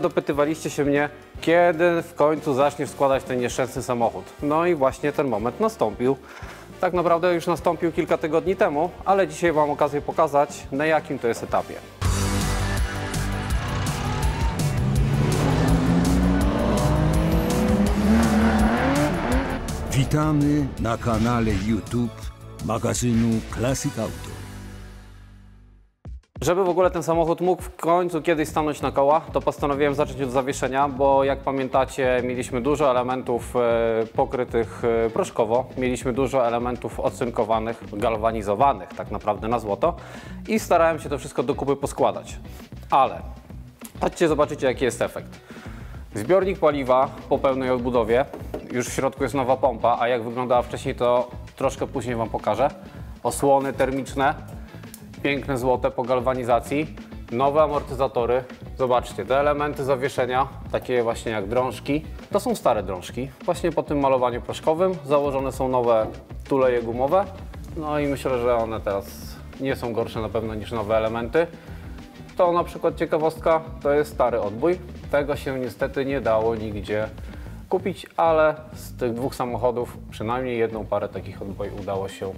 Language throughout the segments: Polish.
dopytywaliście się mnie, kiedy w końcu zaczniesz składać ten nieszczęsny samochód. No i właśnie ten moment nastąpił. Tak naprawdę już nastąpił kilka tygodni temu, ale dzisiaj mam okazję pokazać, na jakim to jest etapie. Witamy na kanale YouTube magazynu Classic Auto. Żeby w ogóle ten samochód mógł w końcu kiedyś stanąć na koła, to postanowiłem zacząć od zawieszenia, bo jak pamiętacie, mieliśmy dużo elementów pokrytych proszkowo, mieliśmy dużo elementów ocynkowanych, galwanizowanych tak naprawdę na złoto i starałem się to wszystko do kupy poskładać. Ale chodźcie, zobaczycie, jaki jest efekt. Zbiornik paliwa po pełnej odbudowie, już w środku jest nowa pompa, a jak wyglądała wcześniej, to troszkę później Wam pokażę. Osłony termiczne, piękne złote po galwanizacji, nowe amortyzatory. Zobaczcie, te elementy zawieszenia, takie właśnie jak drążki, to są stare drążki. Właśnie po tym malowaniu proszkowym założone są nowe tuleje gumowe. No i myślę, że one teraz nie są gorsze na pewno niż nowe elementy. To na przykład ciekawostka, to jest stary odbój. Tego się niestety nie dało nigdzie kupić, ale z tych dwóch samochodów przynajmniej jedną parę takich odboi udało się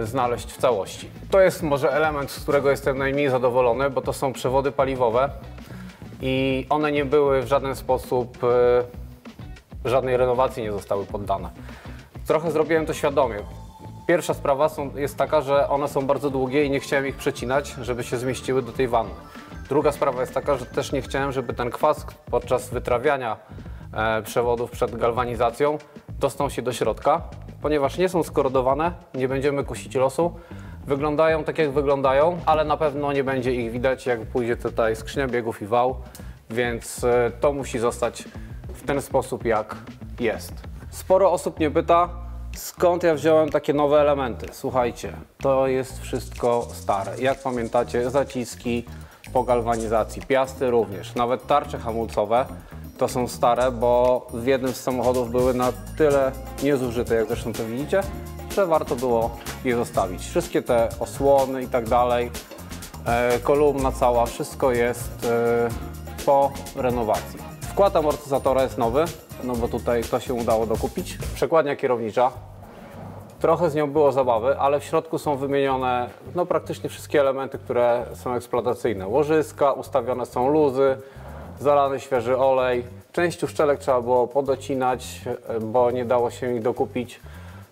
znaleźć w całości. To jest może element, z którego jestem najmniej zadowolony, bo to są przewody paliwowe i one nie były w żaden sposób, żadnej renowacji nie zostały poddane. Trochę zrobiłem to świadomie. Pierwsza sprawa jest taka, że one są bardzo długie i nie chciałem ich przecinać, żeby się zmieściły do tej wanny. Druga sprawa jest taka, że też nie chciałem, żeby ten kwas podczas wytrawiania przewodów przed galwanizacją dostał się do środka, ponieważ nie są skorodowane, nie będziemy kusić losu. Wyglądają tak, jak wyglądają, ale na pewno nie będzie ich widać, jak pójdzie tutaj skrzynia biegów i wał, więc to musi zostać w ten sposób, jak jest. Sporo osób mnie pyta, skąd ja wziąłem takie nowe elementy. Słuchajcie, to jest wszystko stare. Jak pamiętacie, zaciski po galwanizacji, piasty również, nawet tarcze hamulcowe to są stare, bo w jednym z samochodów były na tyle niezużyte, jak zresztą to widzicie, że warto było je zostawić. Wszystkie te osłony i tak dalej, kolumna cała, wszystko jest po renowacji. Wkład amortyzatora jest nowy, no bo tutaj to się udało dokupić. Przekładnia kierownicza. Trochę z nią było zabawy, ale w środku są wymienione no, praktycznie wszystkie elementy, które są eksploatacyjne. Łożyska, ustawione są luzy, zalany świeży olej. Część uszczelek trzeba było podocinać, bo nie dało się ich dokupić.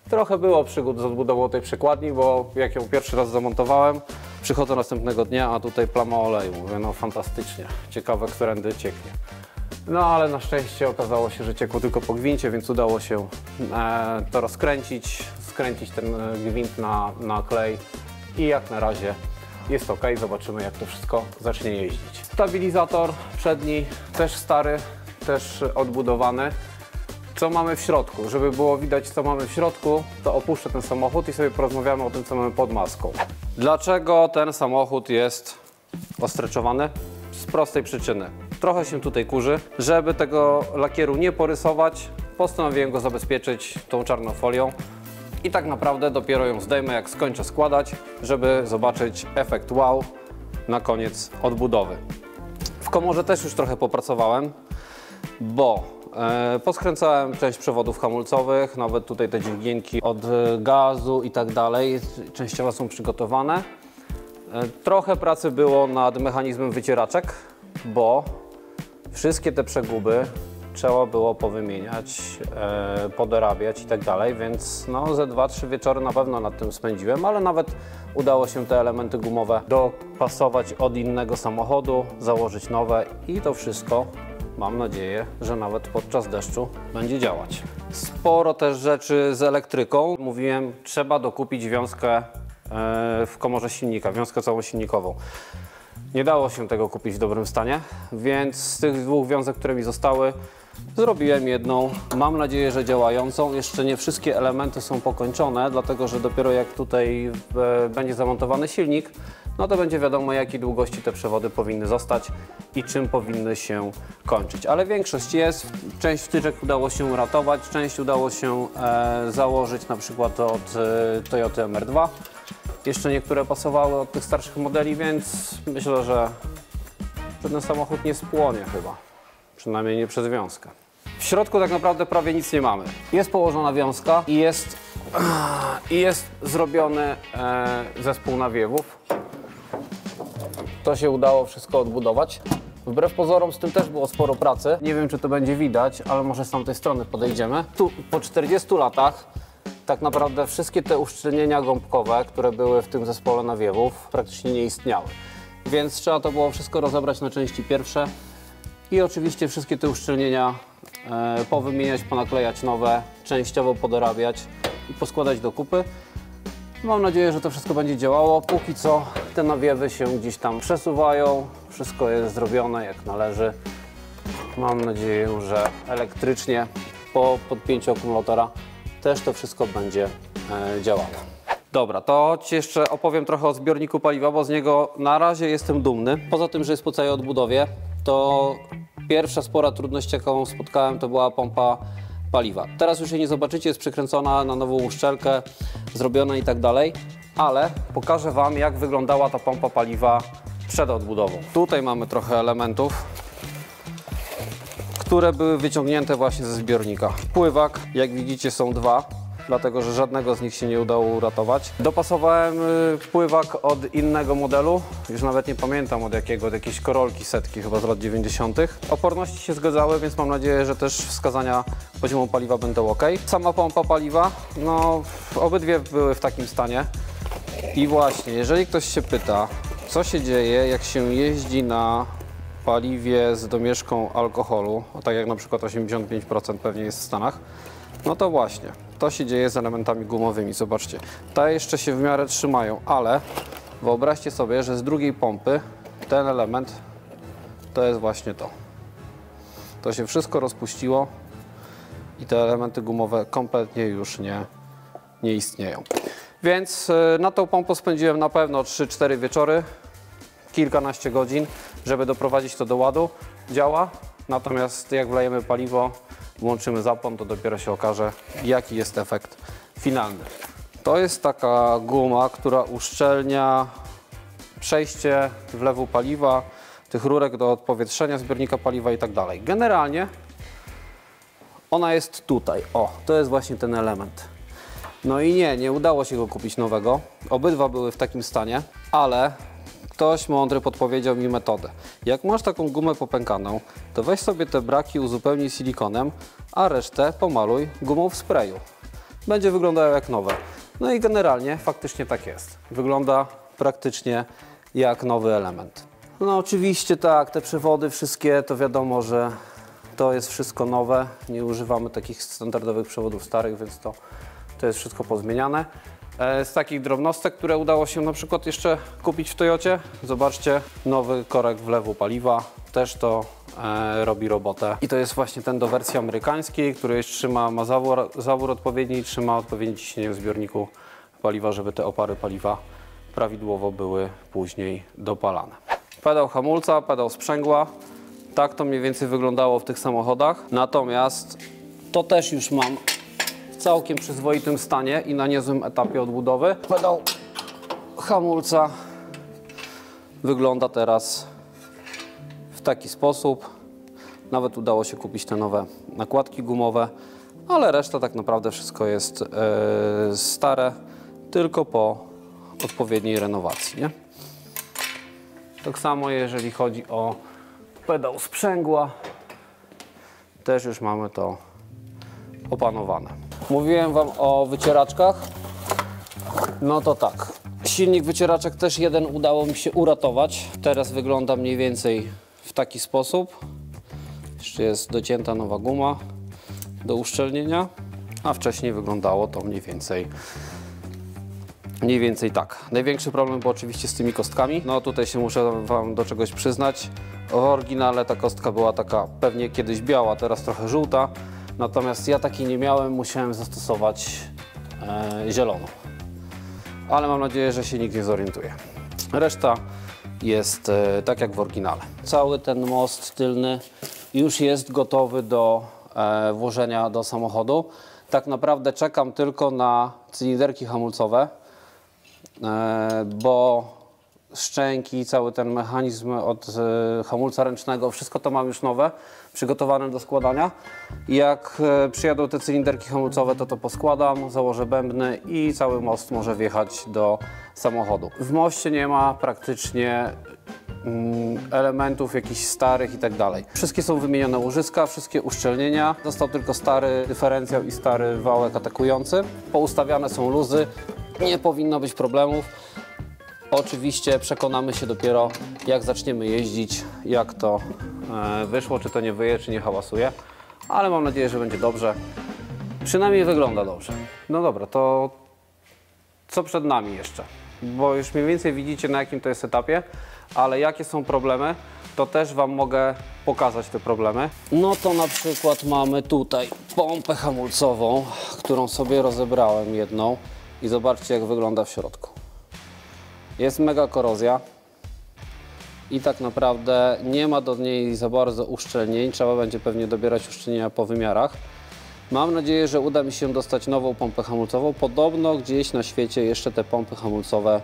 Trochę było przygód z odbudową tej przekładni, bo jak ją pierwszy raz zamontowałem, przychodzę następnego dnia, a tutaj plama oleju. Mówię, no fantastycznie, ciekawe, którędy cieknie. No ale na szczęście okazało się, że ciekło tylko po gwincie, więc udało się to rozkręcić, skręcić ten gwint na klej i jak na razie jest ok. Zobaczymy, jak to wszystko zacznie jeździć. Stabilizator przedni też stary, też odbudowany. Co mamy w środku? Żeby było widać, co mamy w środku, to opuszczę ten samochód i sobie porozmawiamy o tym, co mamy pod maską. Dlaczego ten samochód jest ostreczowany? Z prostej przyczyny. Trochę się tutaj kurzy. Żeby tego lakieru nie porysować, postanowiłem go zabezpieczyć tą czarną folią. I tak naprawdę dopiero ją zdejmę, jak skończę składać, żeby zobaczyć efekt wow na koniec odbudowy. W komorze też już trochę popracowałem, bo poskręcałem część przewodów hamulcowych, nawet tutaj te dźwigienki od gazu i tak dalej, częściowo są przygotowane. Trochę pracy było nad mechanizmem wycieraczek, bo wszystkie te przeguby trzeba było powymieniać, podorabiać i tak dalej, więc no ze 2-3 wieczory na pewno nad tym spędziłem, ale nawet udało się te elementy gumowe dopasować od innego samochodu, założyć nowe i to wszystko, mam nadzieję, że nawet podczas deszczu będzie działać. Sporo też rzeczy z elektryką. Mówiłem, trzeba dokupić wiązkę w komorze silnika, wiązkę całosilnikową. Nie dało się tego kupić w dobrym stanie, więc z tych dwóch wiązek, które mi zostały, zrobiłem jedną, mam nadzieję, że działającą. Jeszcze nie wszystkie elementy są pokończone, dlatego że dopiero jak tutaj będzie zamontowany silnik, no to będzie wiadomo, jakiej długości te przewody powinny zostać i czym powinny się kończyć. Ale większość jest, część wtyczek udało się uratować, część udało się założyć na przykład od Toyoty MR2. Jeszcze niektóre pasowały od tych starszych modeli, więc myślę, że że ten samochód nie spłonie chyba. Przynajmniej nie przez wiązkę. W środku tak naprawdę prawie nic nie mamy. Jest położona wiązka i jest zrobiony zespół nawiewów. To się udało wszystko odbudować. Wbrew pozorom z tym też było sporo pracy. Nie wiem, czy to będzie widać, ale może z tamtej strony podejdziemy. Tu po 40 latach tak naprawdę wszystkie te uszczelnienia gąbkowe, które były w tym zespole nawiewów, praktycznie nie istniały. Więc trzeba to było wszystko rozebrać na części pierwsze i oczywiście wszystkie te uszczelnienia powymieniać, ponaklejać nowe, częściowo podorabiać i poskładać do kupy. Mam nadzieję, że to wszystko będzie działało. Póki co te nawiewy się gdzieś tam przesuwają, wszystko jest zrobione jak należy. Mam nadzieję, że elektrycznie po podpięciu akumulatora też to wszystko będzie działało. Dobra, to Ci jeszcze opowiem trochę o zbiorniku paliwa, bo z niego na razie jestem dumny. Poza tym, że jest po całej odbudowie, to pierwsza spora trudność, jaką spotkałem, to była pompa paliwa. Teraz już jej nie zobaczycie, jest przykręcona na nową uszczelkę, zrobiona i tak dalej, ale pokażę Wam, jak wyglądała ta pompa paliwa przed odbudową. Tutaj mamy trochę elementów, które były wyciągnięte właśnie ze zbiornika. Pływak, jak widzicie, są dwa, dlatego że żadnego z nich się nie udało uratować. Dopasowałem pływak od innego modelu, już nawet nie pamiętam od jakiego, od jakiejś Korolki setki, chyba z lat 90. Oporności się zgadzały, więc mam nadzieję, że też wskazania poziomu paliwa będą ok. Sama pompa paliwa, no obydwie były w takim stanie. I właśnie, jeżeli ktoś się pyta, co się dzieje, jak się jeździ na paliwie z domieszką alkoholu, tak jak na przykład 85% pewnie jest w Stanach, no to właśnie, to się dzieje z elementami gumowymi. Zobaczcie, te jeszcze się w miarę trzymają, ale wyobraźcie sobie, że z drugiej pompy ten element to jest właśnie to. To się wszystko rozpuściło i te elementy gumowe kompletnie już nie istnieją. Więc na tą pompę spędziłem na pewno 3-4 wieczory, kilkanaście godzin, żeby doprowadzić to do ładu. Działa, natomiast jak wlejemy paliwo, włączymy zapłon, to dopiero się okaże, jaki jest efekt finalny. To jest taka guma, która uszczelnia przejście wlewu paliwa, tych rurek do odpowietrzenia zbiornika paliwa i tak dalej. Generalnie ona jest tutaj. O, to jest właśnie ten element. No i nie udało się go kupić nowego. Obydwa były w takim stanie, ale ktoś mądry podpowiedział mi metodę. Jak masz taką gumę popękaną, to weź sobie te braki, uzupełnij silikonem, a resztę pomaluj gumą w sprayu. Będzie wyglądało jak nowe. No i generalnie faktycznie tak jest. Wygląda praktycznie jak nowy element. No oczywiście tak, te przewody wszystkie, to wiadomo, że to jest wszystko nowe. Nie używamy takich standardowych przewodów starych, więc to jest wszystko pozmieniane. Z takich drobnostek, które udało się na przykład jeszcze kupić w Toyocie, zobaczcie, nowy korek wlewu paliwa, też to robi robotę. I to jest właśnie ten do wersji amerykańskiej, który już ma zawór odpowiedni i trzyma odpowiednie ciśnienie w zbiorniku paliwa, żeby te opary paliwa prawidłowo były później dopalane. Pedał hamulca, pedał sprzęgła, tak to mniej więcej wyglądało w tych samochodach. Natomiast to też już mam w całkiem przyzwoitym stanie i na niezłym etapie odbudowy. Pedał hamulca wygląda teraz w taki sposób. Nawet udało się kupić te nowe nakładki gumowe, ale reszta tak naprawdę wszystko jest stare, tylko po odpowiedniej renowacji, nie? Tak samo jeżeli chodzi o pedał sprzęgła, też już mamy to opanowane. Mówiłem Wam o wycieraczkach, no to tak. Silnik wycieraczek też jeden udało mi się uratować. Teraz wygląda mniej więcej w taki sposób. Jeszcze jest docięta nowa guma do uszczelnienia, a wcześniej wyglądało to mniej więcej tak. Największy problem był oczywiście z tymi kostkami. No tutaj się muszę Wam do czegoś przyznać. W oryginale ta kostka była taka pewnie kiedyś biała, teraz trochę żółta. Natomiast ja takiej nie miałem, musiałem zastosować zieloną. Ale mam nadzieję, że się nikt nie zorientuje. Reszta jest tak jak w oryginale. Cały ten most tylny już jest gotowy do włożenia do samochodu. Tak naprawdę czekam tylko na cylinderki hamulcowe, bo szczęki, cały ten mechanizm od hamulca ręcznego, wszystko to mam już nowe, przygotowane do składania. Jak przyjadą te cylinderki hamulcowe, to poskładam, założę bębny i cały most może wjechać do samochodu. W moście nie ma praktycznie elementów jakichś starych i tak dalej. Wszystkie są wymienione łożyska, wszystkie uszczelnienia. Został tylko stary dyferencjał i stary wałek atakujący. Poustawiane są luzy, nie powinno być problemów. Oczywiście przekonamy się dopiero, jak zaczniemy jeździć, jak to wyszło, czy to nie wyje, czy nie hałasuje. Ale mam nadzieję, że będzie dobrze. Przynajmniej wygląda dobrze. No dobra, to co przed nami jeszcze? Bo już mniej więcej widzicie, na jakim to jest etapie, ale jakie są problemy, to też Wam mogę pokazać te problemy. No to na przykład mamy tutaj pompę hamulcową, którą sobie rozebrałem jedną i zobaczcie, jak wygląda w środku. Jest mega korozja i tak naprawdę nie ma do niej za bardzo uszczelnień, trzeba będzie pewnie dobierać uszczelnienia po wymiarach. Mam nadzieję, że uda mi się dostać nową pompę hamulcową. Podobno gdzieś na świecie jeszcze te pompy hamulcowe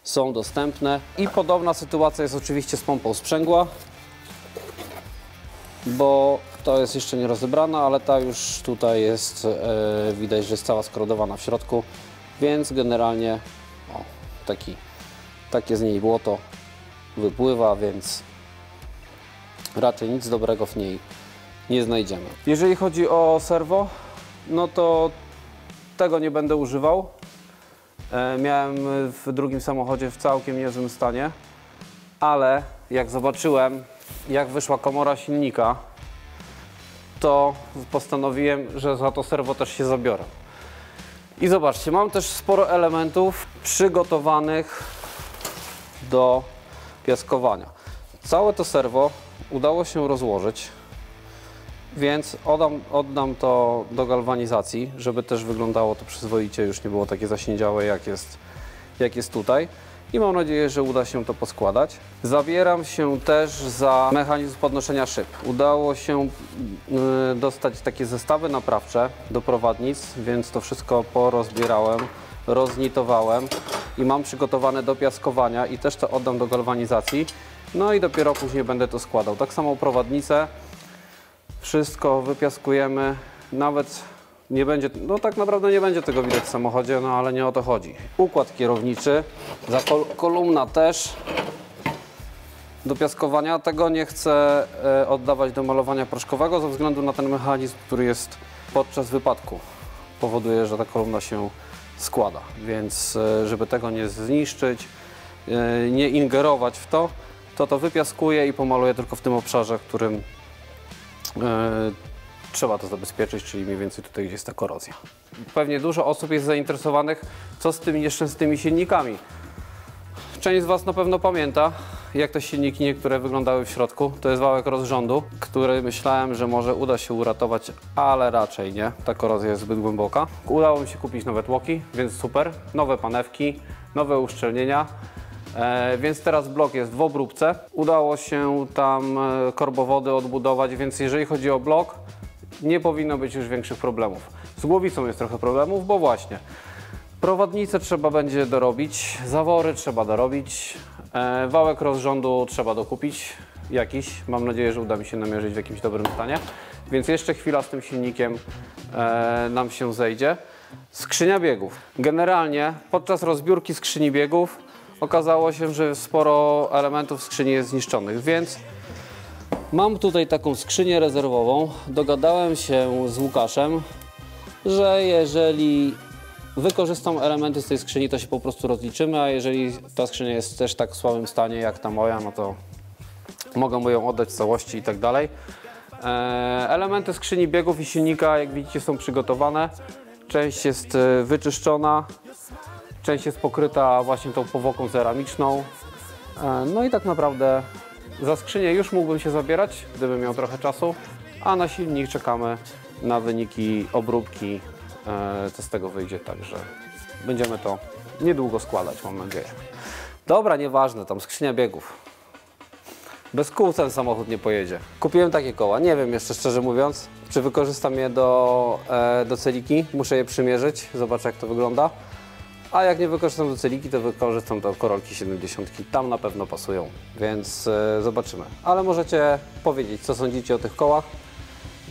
są dostępne. I podobna sytuacja jest oczywiście z pompą sprzęgła, bo to jest jeszcze nie rozebrana, ale ta już tutaj jest, widać, że jest cała skorodowana w środku, więc generalnie takie z niej błoto wypływa, więc raczej nic dobrego w niej nie znajdziemy. Jeżeli chodzi o serwo, no to tego nie będę używał. Miałem w drugim samochodzie w całkiem niezłym stanie, ale jak zobaczyłem, jak wyszła komora silnika, to postanowiłem, że za to serwo też się zabiorę. I zobaczcie, mam też sporo elementów przygotowanych do piaskowania. Całe to serwo udało się rozłożyć, więc oddam to do galwanizacji, żeby też wyglądało to przyzwoicie, już nie było takie zaśniedziałe, jak jest tutaj. I mam nadzieję, że uda się to poskładać. Zabieram się też za mechanizm podnoszenia szyb. Udało się dostać takie zestawy naprawcze do prowadnic, więc to wszystko porozbierałem, roznitowałem i mam przygotowane do piaskowania i też to oddam do galwanizacji. No i dopiero później będę to składał. Tak samo prowadnicę. Wszystko wypiaskujemy, nawet nie będzie, no tak naprawdę nie będzie tego widać w samochodzie, no ale nie o to chodzi. Układ kierowniczy, za kolumna też do piaskowania. Tego nie chcę oddawać do malowania proszkowego ze względu na ten mechanizm, który jest podczas wypadku. Powoduje, że ta kolumna się składa, więc żeby tego nie zniszczyć, nie ingerować w to, to wypiaskuję i pomaluję tylko w tym obszarze, w którym trzeba to zabezpieczyć, czyli mniej więcej tutaj, gdzie jest ta korozja. Pewnie dużo osób jest zainteresowanych, co z tymi nieszczęsnymi silnikami. Część z Was na pewno pamięta, jak te silniki niektóre wyglądały w środku. To jest wałek rozrządu, który myślałem, że może uda się uratować, ale raczej nie. Ta korozja jest zbyt głęboka. Udało mi się kupić nowe tłoki, więc super. Nowe panewki, nowe uszczelnienia. Więc teraz blok jest w obróbce. Udało się tam korbowody odbudować, więc jeżeli chodzi o blok, nie powinno być już większych problemów. Z głowicą jest trochę problemów, bo właśnie prowadnicę trzeba będzie dorobić, zawory trzeba dorobić, wałek rozrządu trzeba dokupić jakiś. Mam nadzieję, że uda mi się namierzyć w jakimś dobrym stanie. Więc jeszcze chwila z tym silnikiem nam się zejdzie. Skrzynia biegów. Generalnie podczas rozbiórki skrzyni biegów okazało się, że sporo elementów skrzyni jest zniszczonych, więc mam tutaj taką skrzynię rezerwową. Dogadałem się z Łukaszem, że jeżeli wykorzystam elementy z tej skrzyni, to się po prostu rozliczymy, a jeżeli ta skrzynia jest też tak w słabym stanie jak ta moja, no to mogę mu ją oddać w całości i tak dalej. Elementy skrzyni biegów i silnika, jak widzicie, są przygotowane. Część jest wyczyszczona, część jest pokryta właśnie tą powłoką ceramiczną. No i tak naprawdę za skrzynię już mógłbym się zabierać, gdybym miał trochę czasu, a na silnik czekamy na wyniki obróbki, co z tego wyjdzie, także będziemy to niedługo składać, mam nadzieję. Dobra, nieważne, tam skrzynia biegów. Bez kół ten samochód nie pojedzie. Kupiłem takie koła, nie wiem jeszcze szczerze mówiąc, czy wykorzystam je do celiki, muszę je przymierzyć, zobaczę jak to wygląda. A jak nie wykorzystam do cyliki, to wykorzystam do Korolki 70. Tam na pewno pasują, więc zobaczymy. Ale możecie powiedzieć, co sądzicie o tych kołach.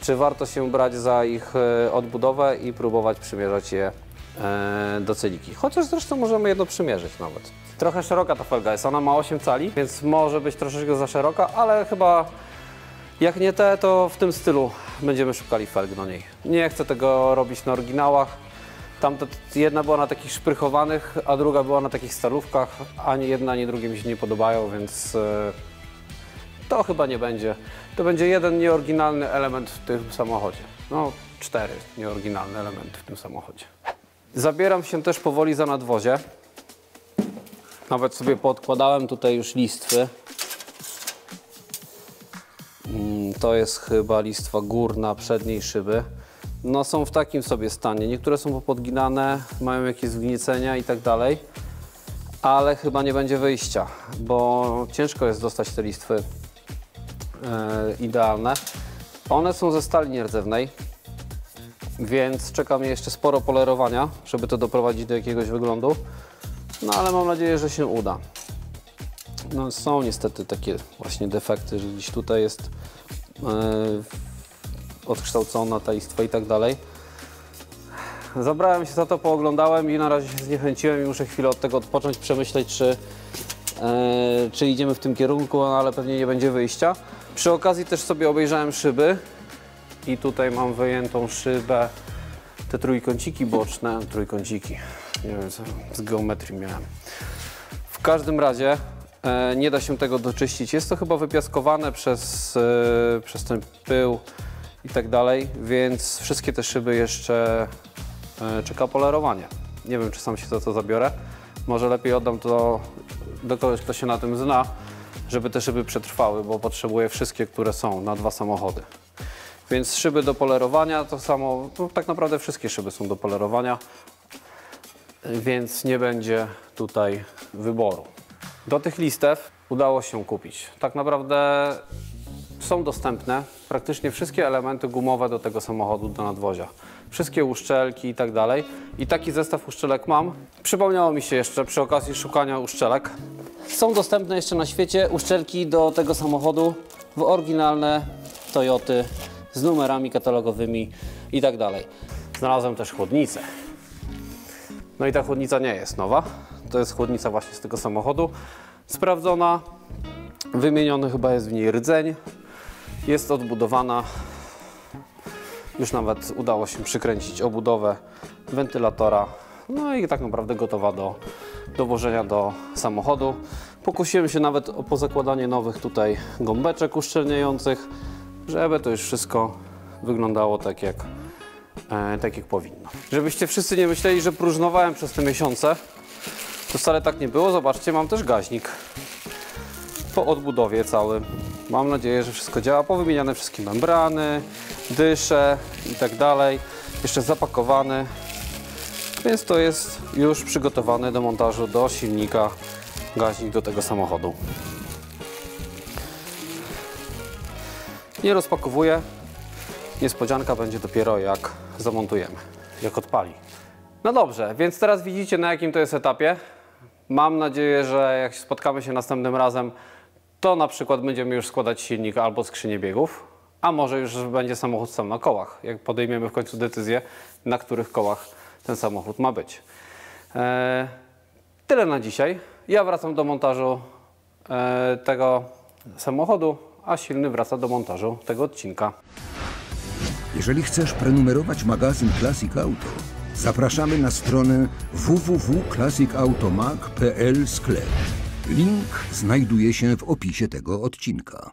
Czy warto się brać za ich odbudowę i próbować przymierzać je do cyliki. Chociaż zresztą możemy jedno przymierzyć nawet. Trochę szeroka ta felga jest, ona ma 8 cali, więc może być troszeczkę za szeroka, ale chyba jak nie te, to w tym stylu będziemy szukali felg do niej. Nie chcę tego robić na oryginałach. Tamta jedna była na takich szprychowanych, a druga była na takich stalówkach. Ani jedna, ani drugie mi się nie podobają, więc to chyba nie będzie. To będzie jeden nieoryginalny element w tym samochodzie. No, 4 nieoryginalne elementy w tym samochodzie. Zabieram się też powoli za nadwozie. Nawet sobie podkładałem tutaj już listwy. To jest chyba listwa górna przedniej szyby. No są w takim sobie stanie. Niektóre są popodginane, mają jakieś zgniecenia i tak dalej. Ale chyba nie będzie wyjścia, bo ciężko jest dostać te listwy idealne. One są ze stali nierdzewnej, więc czeka mnie jeszcze sporo polerowania, żeby to doprowadzić do jakiegoś wyglądu. No ale mam nadzieję, że się uda. No, są niestety takie właśnie defekty, że gdzieś tutaj jest odkształcona ta listwa i tak dalej. Zabrałem się za to, pooglądałem i na razie się zniechęciłem i muszę chwilę od tego odpocząć, przemyśleć, czy idziemy w tym kierunku, no, ale pewnie nie będzie wyjścia. Przy okazji też sobie obejrzałem szyby i tutaj mam wyjętą szybę, te trójkąciki boczne, nie wiem co, z geometrii miałem. W każdym razie nie da się tego doczyścić. Jest to chyba wypiaskowane przez ten pył i tak dalej, więc wszystkie te szyby jeszcze czeka polerowanie. Nie wiem, czy sam się za to zabiorę. Może lepiej oddam to do kogoś, kto się na tym zna, żeby te szyby przetrwały, bo potrzebuję wszystkie, które są na 2 samochody. Więc szyby do polerowania to samo, no, tak naprawdę wszystkie szyby są do polerowania, więc nie będzie tutaj wyboru. Do tych listew udało się kupić. Tak naprawdę są dostępne praktycznie wszystkie elementy gumowe do tego samochodu, do nadwozia. Wszystkie uszczelki i tak dalej. I taki zestaw uszczelek mam. Przypomniało mi się jeszcze przy okazji szukania uszczelek. Są dostępne jeszcze na świecie uszczelki do tego samochodu w oryginalne Toyoty z numerami katalogowymi i tak dalej. Znalazłem też chłodnicę. No i ta chłodnica nie jest nowa. To jest chłodnica właśnie z tego samochodu. Sprawdzona. Wymieniony chyba jest w niej rdzeń. Jest odbudowana. Już nawet udało się przykręcić obudowę wentylatora. No i tak naprawdę gotowa do włożenia do samochodu. Pokusiłem się nawet o pozakładanie nowych tutaj gąbeczek uszczelniających, żeby to już wszystko wyglądało tak jak powinno. Żebyście wszyscy nie myśleli, że próżnowałem przez te miesiące, to wcale tak nie było. Zobaczcie, mam też gaźnik po odbudowie całym. Mam nadzieję, że wszystko działa. Powymieniane wszystkie membrany, dysze i tak dalej. Jeszcze zapakowany. Więc to jest już przygotowane do montażu do silnika, gaźnik do tego samochodu. Nie rozpakowuję. Niespodzianka będzie dopiero jak zamontujemy, jak odpali. No dobrze, więc teraz widzicie, na jakim to jest etapie. Mam nadzieję, że jak spotkamy się następnym razem, to na przykład będziemy już składać silnik albo skrzynię biegów, a może już będzie samochód sam na kołach, jak podejmiemy w końcu decyzję, na których kołach ten samochód ma być. Tyle na dzisiaj. Ja wracam do montażu tego samochodu, a silny wraca do montażu tego odcinka. Jeżeli chcesz prenumerować magazyn Classic Auto, zapraszamy na stronę www.classicautomag.pl/sklep. Link znajduje się w opisie tego odcinka.